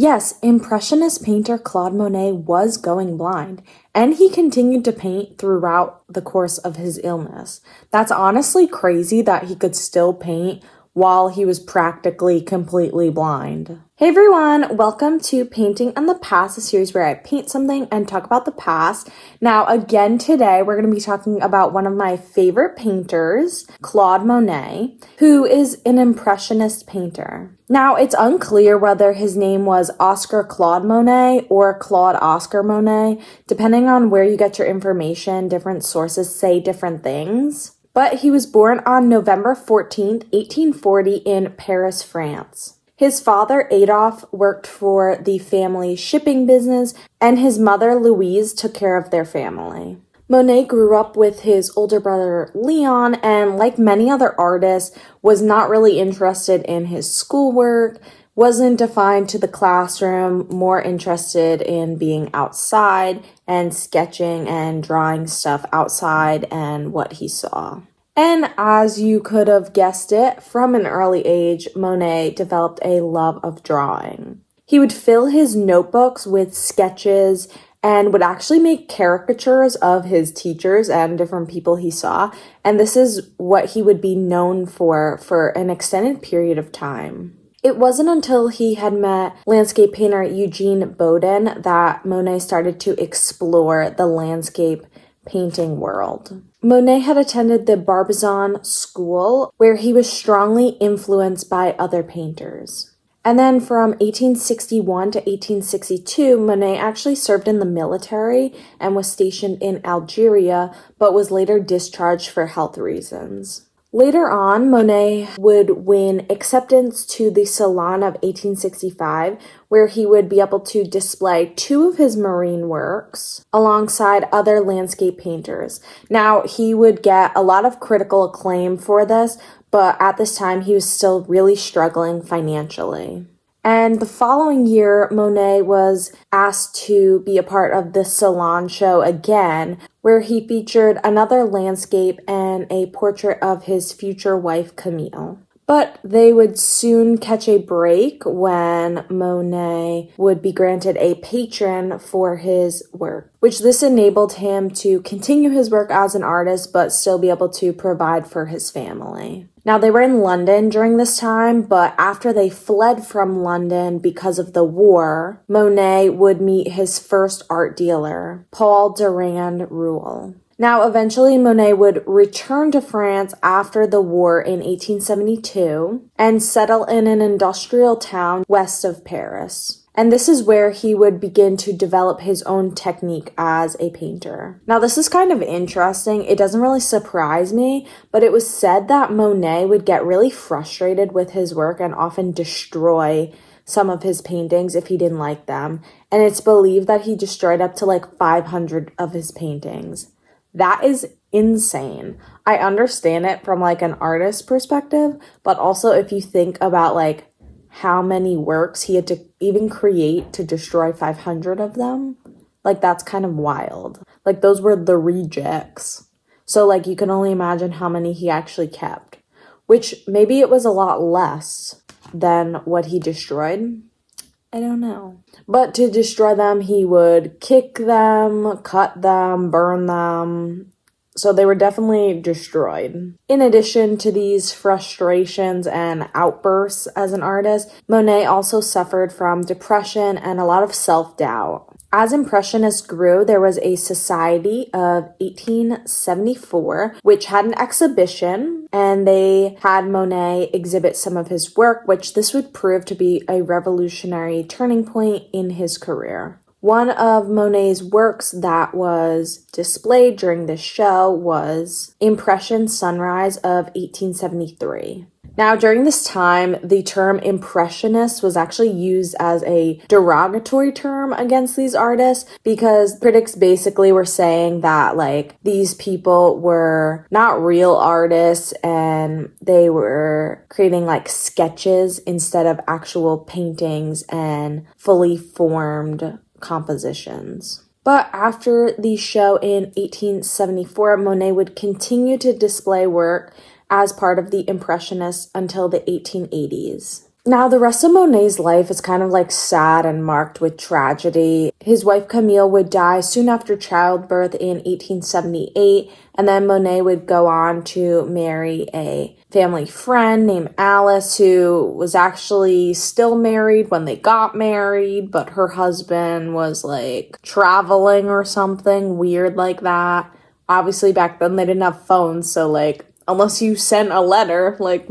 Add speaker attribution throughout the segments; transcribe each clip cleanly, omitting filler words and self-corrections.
Speaker 1: Yes, Impressionist painter Claude Monet was going blind, and he continued to paint throughout the course of his illness. That's honestly crazy that he could still paint while he was practically completely blind. Hey everyone, welcome to Painting in the Past, a series where I paint something and talk about the past. Now, again today, we're going to be talking about one of my favorite painters, Claude Monet, who is an Impressionist painter. Now, it's unclear whether his name was Oscar Claude Monet or Claude Oscar Monet. Depending on where you get your information, different sources say different things. But he was born on November 14th, 1840 in Paris, France. His father, Adolphe, worked for the family shipping business, and his mother, Louise, took care of their family. Monet grew up with his older brother, Leon, and like many other artists, was not really interested in his schoolwork, wasn't defined to the classroom, more interested in being outside and sketching and drawing stuff outside and what he saw. And as you could have guessed it, from an early age, Monet developed a love of drawing. He would fill his notebooks with sketches and would actually make caricatures of his teachers and different people he saw. And this is what he would be known for an extended period of time. It wasn't until he had met landscape painter Eugene Boudin that Monet started to explore the landscape painting world. Monet had attended the Barbizon School, where he was strongly influenced by other painters. And then from 1861 to 1862, Monet actually served in the military and was stationed in Algeria, but was later discharged for health reasons. Later on, Monet would win acceptance to the Salon of 1865, where he would be able to display two of his marine works alongside other landscape painters. Now, he would get a lot of critical acclaim for this, but at this time, he was still really struggling financially. And the following year, Monet was asked to be a part of the Salon show again, where he featured another landscape and a portrait of his future wife, Camille. But they would soon catch a break when Monet would be granted a patron for his work, which this enabled him to continue his work as an artist but still be able to provide for his family. Now, they were in London during this time, but after they fled from London because of the war, Monet would meet his first art dealer, Paul Durand Ruel. Now, eventually, Monet would return to France after the war in 1872 and settle in an industrial town west of Paris. And this is where he would begin to develop his own technique as a painter. Now, this is kind of interesting. It doesn't really surprise me, but it was said that Monet would get really frustrated with his work and often destroy some of his paintings if he didn't like them. And it's believed that he destroyed up to like 500 of his paintings. That is insane. I understand it from like an artist perspective, but also if you think about like how many works he had to even create to destroy 500 of them, like that's kind of wild. Like those were the rejects. So like you can only imagine how many he actually kept, which maybe it was a lot less than what he destroyed. I don't know. But to destroy them, he would kick them, cut them, burn them. So they were definitely destroyed. In addition to these frustrations and outbursts as an artist, Monet also suffered from depression and a lot of self-doubt. As Impressionists grew, there was a society of 1874 which had an exhibition, and they had Monet exhibit some of his work, which this would prove to be a revolutionary turning point in his career. One of Monet's works that was displayed during this show was Impression Sunrise of 1873. Now, during this time, the term impressionist was actually used as a derogatory term against these artists because critics basically were saying that, like, these people were not real artists and they were creating, like, sketches instead of actual paintings and fully formed compositions. But after the show in 1874, Monet would continue to display work as part of the Impressionists until the 1880s. Now, the rest of Monet's life is kind of like sad and marked with tragedy. His wife Camille would die soon after childbirth in 1878, and then Monet would go on to marry a family friend named Alice, who was actually still married when they got married, but her husband was like traveling or something weird like that. Obviously, back then they didn't have phones, so like, unless you sent a letter, like,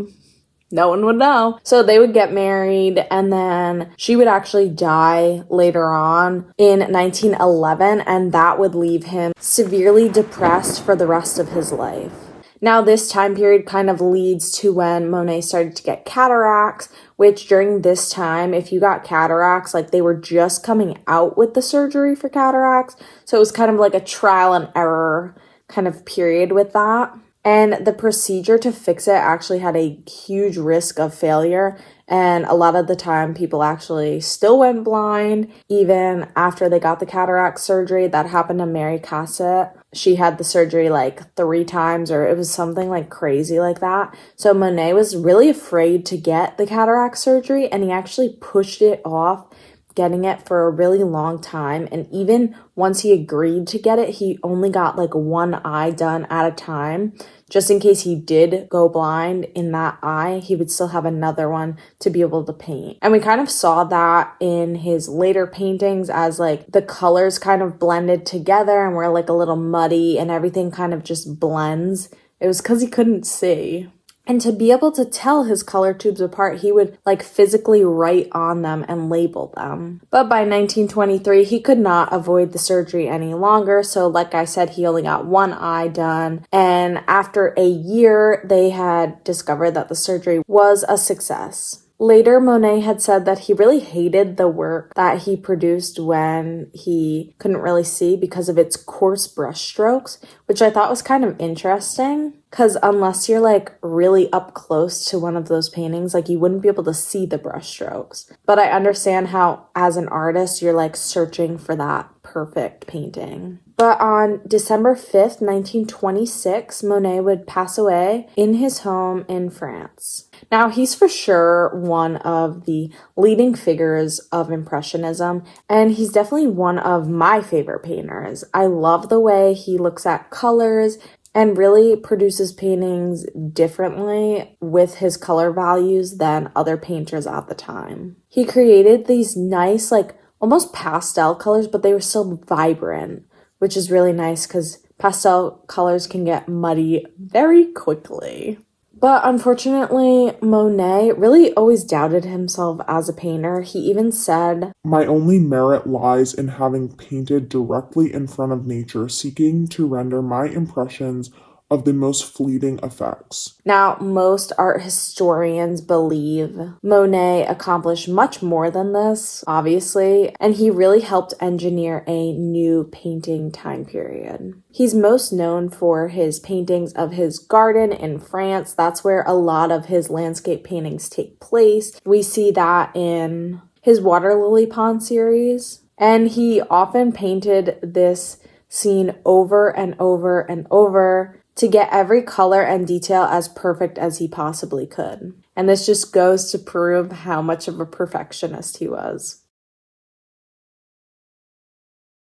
Speaker 1: no one would know. So they would get married, and then she would actually die later on in 1911, and that would leave him severely depressed for the rest of his life. Now, this time period kind of leads to when Monet started to get cataracts, which during this time, if you got cataracts, like they were just coming out with the surgery for cataracts. So it was kind of like a trial and error kind of period with that. And the procedure to fix it actually had a huge risk of failure. And a lot of the time, people actually still went blind even after they got the cataract surgery. That happened to Mary Cassatt. She had the surgery like 3 times, or it was something like crazy like that. So Monet was really afraid to get the cataract surgery, and he actually pushed it off getting it for a really long time. And even once he agreed to get it, he only got like one eye done at a time. Just in case he did go blind in that eye, he would still have another one to be able to paint. And we kind of saw that in his later paintings as like the colors kind of blended together and were like a little muddy and everything kind of just blends. It was because he couldn't see. And to be able to tell his color tubes apart, he would like physically write on them and label them. But by 1923, he could not avoid the surgery any longer. So like I said, he only got one eye done. And after a year, they had discovered that the surgery was a success. Later, Monet had said that he really hated the work that he produced when he couldn't really see because of its coarse brush strokes, which I thought was kind of interesting. Because unless you're like really up close to one of those paintings, like you wouldn't be able to see the brush strokes. But I understand how, as an artist, you're like searching for that perfect painting. But on December 5th, 1926, Monet would pass away in his home in France. Now, he's for sure one of the leading figures of Impressionism, and he's definitely one of my favorite painters. I love the way he looks at colors and really produces paintings differently with his color values than other painters at the time. He created these nice, like almost pastel colors, but they were still vibrant, which is really nice because pastel colors can get muddy very quickly. But unfortunately, Monet really always doubted himself as a painter. He even said,
Speaker 2: "My only merit lies in having painted directly in front of nature, seeking to render my impressions of the most fleeting effects."
Speaker 1: Now, most art historians believe Monet accomplished much more than this, obviously, and he really helped engineer a new painting time period. He's most known for his paintings of his garden in France. That's where a lot of his landscape paintings take place. We see that in his Water Lily Pond series, and he often painted this scene over and over and over to get every color and detail as perfect as he possibly could. And this just goes to prove how much of a perfectionist he was.